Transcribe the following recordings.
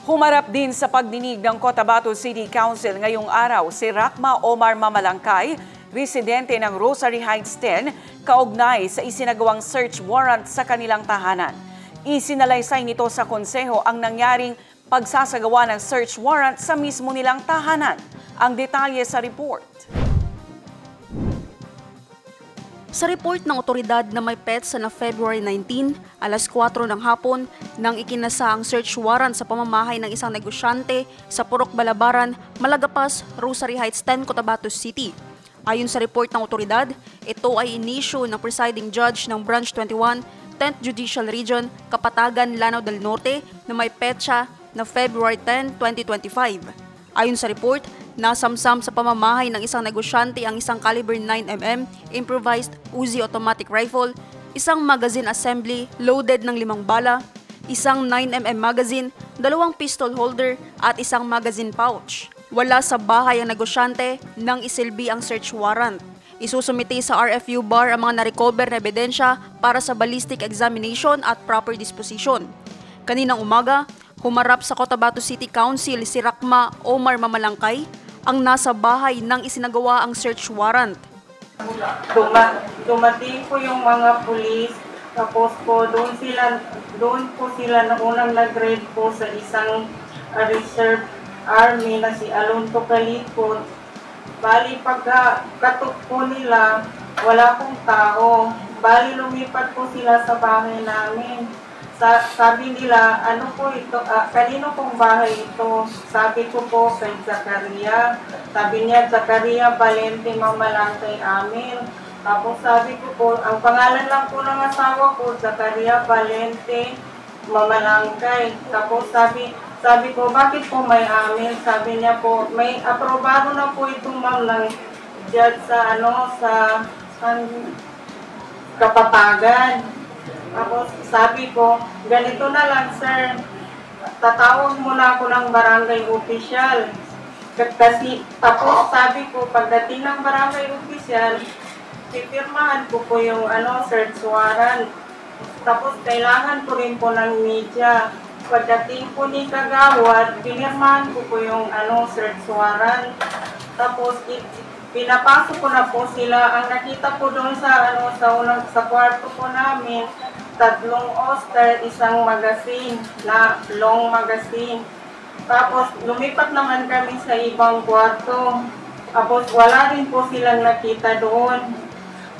Humarap din sa pagdinig ng Cotabato City Council ngayong araw si Rakma Omar Mamalangkay, residente ng Rosary Heights 10, kaugnay sa isinagawang search warrant sa kanilang tahanan. Isinalaysay nito sa konseho ang nangyaring pagsasagawa ng search warrant sa mismo nilang tahanan. Ang detalye sa report. Sa report ng otoridad na may petsa na February 19, alas 4 ng hapon, nang ikinasa ang search warrant sa pamamahay ng isang negosyante sa Purok Balabaran, Malagapas, Rosary Heights 10, Cotabato City. Ayon sa report ng otoridad, ito ay inisyu ng presiding judge ng Branch 21, 10th Judicial Region, Kapatagan, Lanao del Norte na may petsa na February 10, 2025. Ayon sa report, nasamsam sa pamamahay ng isang negosyante ang isang caliber 9mm improvised Uzi automatic rifle, isang magazine assembly loaded ng 5 bala, isang 9mm magazine, 2 pistol holder at isang magazine pouch. Wala sa bahay ang negosyante nang isilbi ang search warrant. Isusumite sa RFU bar ang mga na-recover na ebidensya para sa ballistic examination at proper disposition. Kaninang umaga, humarap sa Cotabato City Council si Rakma Omar Mamalangkay, ang nasa bahay nang isinagawa ang search warrant. Dumating po yung mga pulis, tapos po doon po sila na unang nag-raid po sa isang reserve army na si Alonto Calipon. Bali pagkatok po nila, wala pong tao. Bali lumipat po sila sa bahay namin. Sabi nila, ano po ito, kanino pong bahay ito? Sabi ko po kay Zakaria. Sabi niya, Zakaria Valente Mamalangkay amin. Tapos sabi ko po, ang pangalan lang po ng asawa ko, Zakaria Valente Mamalangkay. Tapos sabi ko, bakit po may amin? Sabi niya po, may aprobado na po itong ma'am ng judge sa Kapatagan. Tapos sabi ko, ganito na lang sir, tatawag muna ako ng barangay official. Kasi tapos sabi ko, pagdating ng barangay official, pipirmahan ko po yung search warrant. Tapos kailangan ko rin po ng media. Pagdating po ni Kagawad, pinirmahan ko po yung search warrant. Tapos pinapasok ko na po sila. Ang nakita po doon sa kwarto po namin, 3 Oster, isang magazine na long magazine. Tapos lumipat naman kami sa ibang kwarto. Tapos wala rin po silang nakita doon.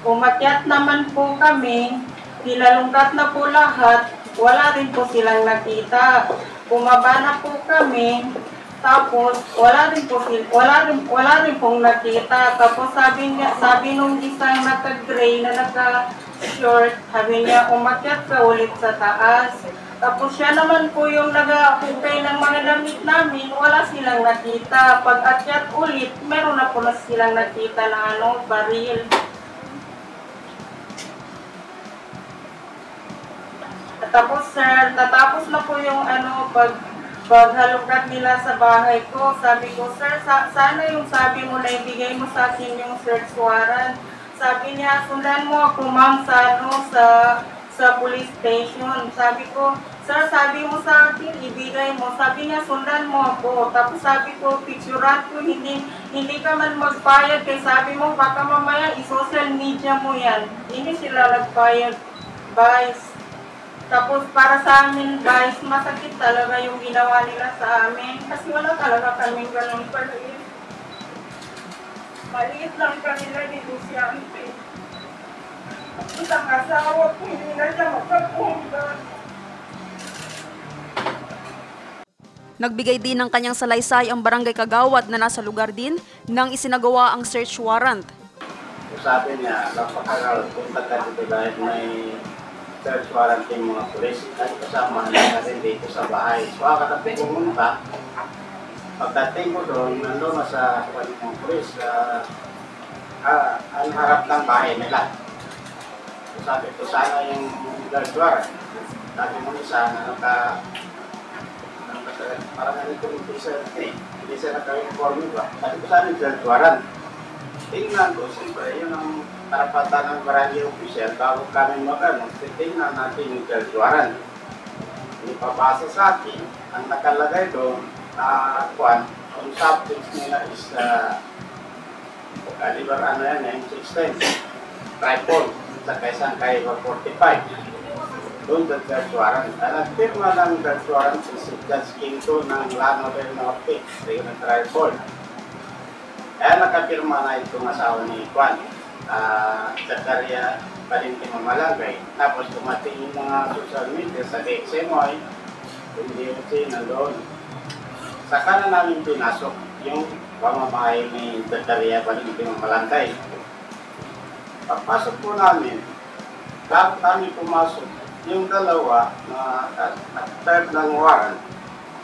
Umakyat naman po kami, nilalungkat na po lahat, wala rin po silang nakita. Bumaba na po kami, tapos wala rin pong nakita. Tapos sabi nung isang naka-gray na naka-short, sabi niya, umakyat ka ulit sa taas. Tapos siya naman po yung nag-hukay ng mga damit namin, wala silang nakita. Pag akyat ulit, meron na po na silang nakita na baril. Tapos sir, tatapos na po yung paghalungkat nila sa bahay ko. Sabi ko, sir, sana yung sabi mo na ibigay mo sa akin yung search warrant. Sabi niya, sundan mo ako ma'am sa police station. Sabi ko, sir, sabi mo sa akin, ibigay mo. Sabi niya, sundan mo ako. Tapos sabi ko, picturean ko, hindi ka man magbayad. Kaya sabi mo, baka mamaya i-social media mo yan. Hindi sila nagbayad, guys. Tapos para sa amin, guys, masakit talaga yung ginawa nila sa amin. Kasi wala talaga kaming ganun paliit. Maliit lang kanila negosyante. Tapos ang asawa ko, hindi na siya makapunta. Nagbigay din ng kanyang salaysay ang barangay Kagawad na nasa lugar din nang isinagawa ang search warrant. Sabi niya, napakagal, punta ka dito dahil may search warrant yung mga pulis at kasama na rin dito sa bahay. So, katabi pumunta, pagdating ko doon, nandun na sa mga pulis, ang harap ng bahay nila. So, sabi ko, sana yung search warrant. Sabi mo isa na parang hindi siya naka-inform ba? Sabi ko, sana yung search warrant. Tingnan ko, siyempre, yun ang karapatan ng barangay official bago kami tingnan natin yung search warrant. ipabasa sa akin, ang nakalagay doon, ang subjects nila is caliber ano yan, M16, rifle, saka isang caliber 45. Doon sa search warrant. Nagpirma ng search warrant si Judge Quinto ng Llano del Norte, Regional Rifle. Kaya nakapirma na itong asawa ni Juan, Zakaria Palinti Mamalagay. Tapos dumating yung mga social media sa DXMY, hindi yung nandoon. Saka na namin pinasok yung pamamahay ni Zakaria Palinti Mamalagay. Pagpasok po namin, bago kami pumasok, yung dalawa na third ng warrant,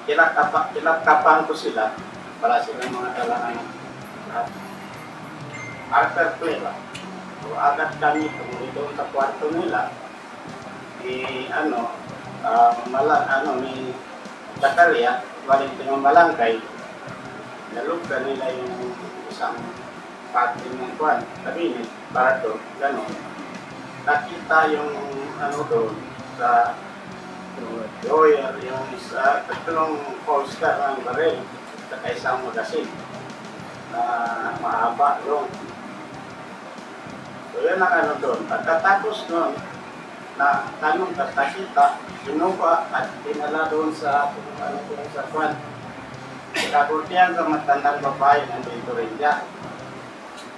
kinakapan ko sila, wala silang mga dalaan after play ba. So agad kami tumuloy doon sa kwarto nila, ni ni Zakaria, Valentino Malangkay, nalugda nila yung isang pati ng kwan, kabinet, para doon, gano'n. Nakita yung doon sa lawyer, yung isa, tatlong poster ng baril, sa isang magasin na mahaba doon. So yun ang doon. Pagkatapos doon, na tanong nakita, sinuba at pinala doon sa sa kwan. Kabutihan sa matandang babae ng dito rin dyan.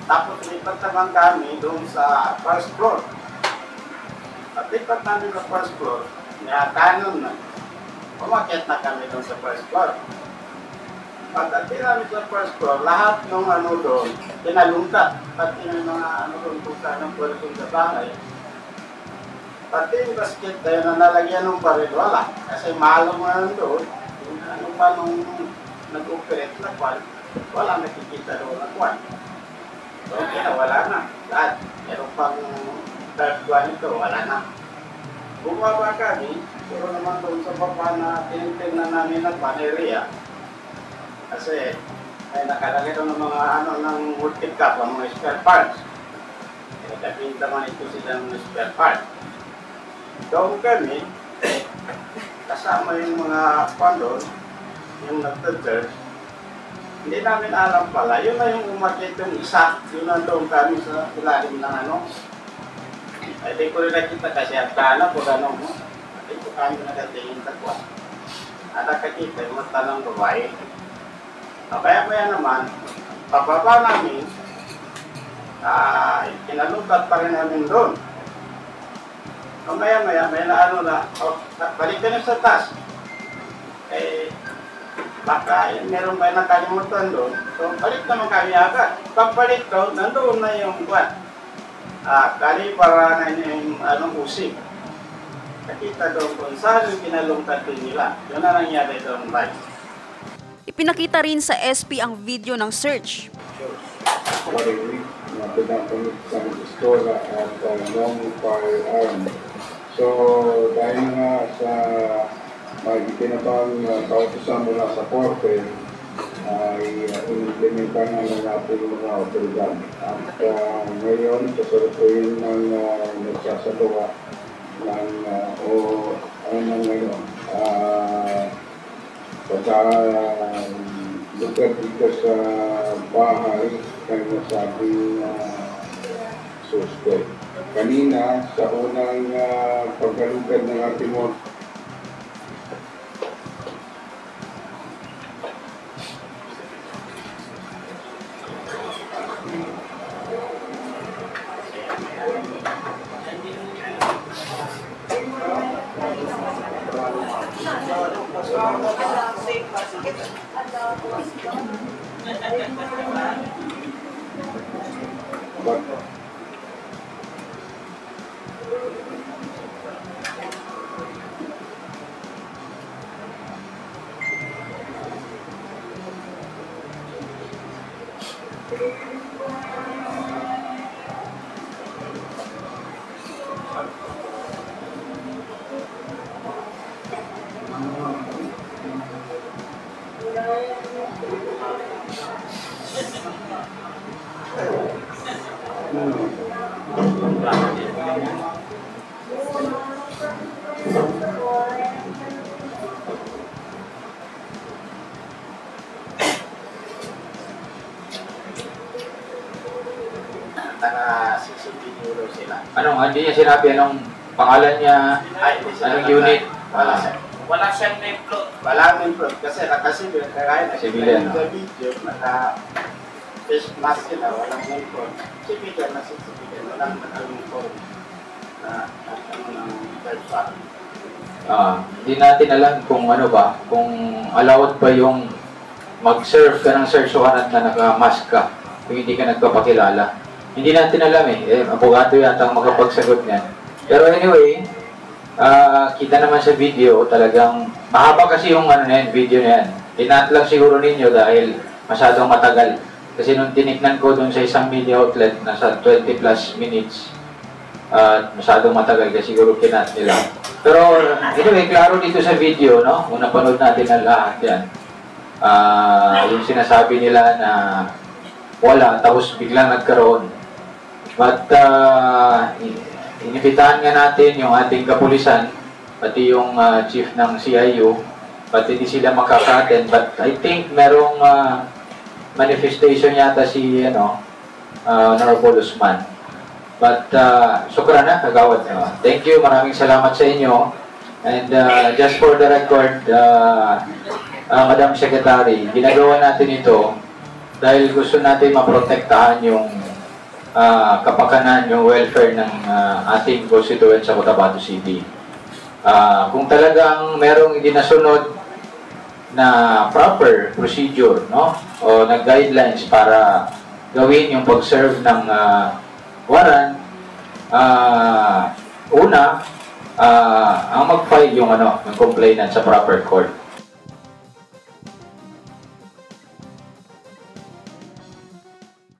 Tapos lipat naman kami doon sa first floor. At lipat namin sa first floor, kanon na. Umakyat na kami doon sa first floor. Pagdating namin sa first floor, lahat ng doon, pinalungkat. Pati ng mga doon kung saan ang pwede sa bahay. Pati yung basket na yun na nalagyan ng baril, wala. Kasi mahal mo na doon. Ano pa nung nag-operate na kwan, wala nakikita doon na kwan. So, wala na. Lahat. Meron pang third kwan ito, wala na. Bumaba kami, pero naman doon sa baba na tinitin na namin ng paneria. Kasi ay nakalagay doon ng mga ng multi cap, ang mga spare parts. Nakapinta man ito silang spare parts. Doon kami, kasama yung mga pandol, yung nagtuters, hindi namin alam pala, yun na yung umakit yung isa, yun na doon kami sa ilalim ng Ay di ko rin nakita kasi ang tana po gano'n mo. Hindi ko kami nagatingin sa kuwan. At nakakita yung matanang babae. Kaya naman, pababa namin, kinalungkat pa rin namin doon. Maya, may balik ka na sa taas. Baka meron ba nakalimutan doon. So, balik naman kami agad. Pagbalik doon, nandoon na yung buwan. Para na yung usig. Nakita doon kung saan yung pinalungkat din nila. Yun na nangyari doon live. Ipinakita rin sa SP ang video ng search. Pinapunit sa pistola at long firearm. So, dahil nga sa itinatawag kautusan mula sa korte, ay inimplementan na natin yung mga otoridad. At ngayon, sasalukuyin ng nagsasagawa ng ngayon. Pagka lugar dito sa bahay, kaya nasabing suspect. Kanina, sa unang pagkalugad ng ating mga siguro sila. Hindi niya sinabi anong pangalan niya, Ay, hindi sila anong unit? Wala siya. Wala siyang name plot. Wala din po. Kasi nakasivil. Kaya Civilian, sa video, naka-face mask sila. Walang name po. Civilian na si civilian. Walang naka-name po. Na ng third party. Hindi natin alam kung kung allowed ba yung mag-serve ka ng search warrant na naka-mask ka kung hindi ka nagpapakilala. Hindi natin alam abogado yata ang makapagsagot niyan. Pero anyway, kita naman sa video, talagang mahaba kasi yung video na yan. Tinat lang siguro ninyo dahil masyadong matagal. Kasi nung tinignan ko dun sa isang media outlet, nasa 20 plus minutes, masyadong matagal kasi siguro kinat nila. Pero anyway, klaro dito sa video, no? Kung napanood natin ang lahat yan. Yung sinasabi nila na wala, tapos biglang nagkaroon. But inibitahan nga natin yung ating kapulisan, pati yung chief ng CIU, pati hindi sila makaka-attend. But I think merong manifestation yata si Honorable Usman. But sukran na, kagawad. Thank you, maraming salamat sa inyo. And just for the record, Madam Secretary, ginagawa natin ito dahil gusto natin maprotektahan yung kapakanan, yung welfare ng ating constituents sa Cotabato City. Kung talagang merong hindi nasunod na proper procedure, no? O nag-guidelines para gawin yung pag-serve ng warrant, una, ang mag-file yung complainant sa proper court.